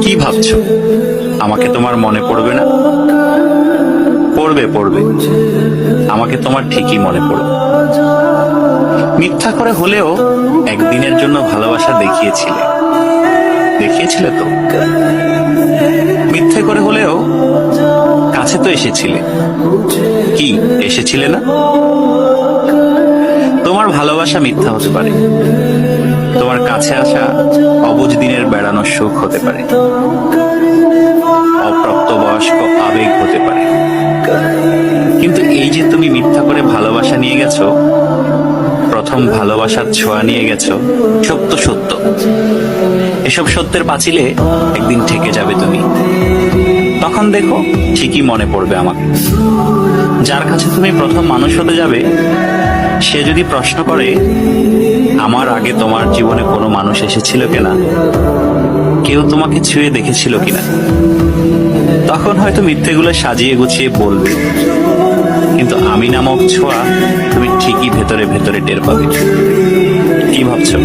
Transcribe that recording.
কি ভাবছো আমাকে তোমার মনে পড়বে না? পড়বে পড়বে, আমাকে তোমার ঠিকই মনে পড়বে। মিথ্যা করে হলেও একদিনের জন্য ভালোবাসা দেখিয়েছিলে, দেখিয়েছিলে তো। মিথ্যে করে হলেও কাছে তো এসেছিলে, কি এসেছিলে না? তোমার ভালোবাসা মিথ্যা হতে পারে, তোমার কাছে আসা অবুঝ দিনের বেড়ানোর সুখ হতে পারে, অপ্রাপ্তবয়স্ক আবেগ হতে পারে, কিন্তু এই যে তুমি মিথ্যা করে ভালোবাসা নিয়ে গেছো, প্রথম ভালোবাসার ছোঁয়া নিয়ে গেছো, সত্য সত্য। এসব সত্যের পাঁচিলে একদিন ঠেকে যাবে তুমি। তখন দেখো ঠিকই মনে পড়বে আমাকে। যার কাছে তুমি প্রথম মানুষ হতে যাবে, সে যদি প্রশ্ন করে আমার আগে তোমার জীবনে কোনো মানুষ এসেছিল কিনা, কেউ তোমাকে ছুঁয়ে দেখেছিল কিনা, তখন হয়তো মিথ্যেগুলো সাজিয়ে গুছিয়ে বলবে, কিন্তু আমি নামক ছোঁয়া তুমি ঠিকই ভেতরে ভেতরে টের পাবে। কি ভাবছো?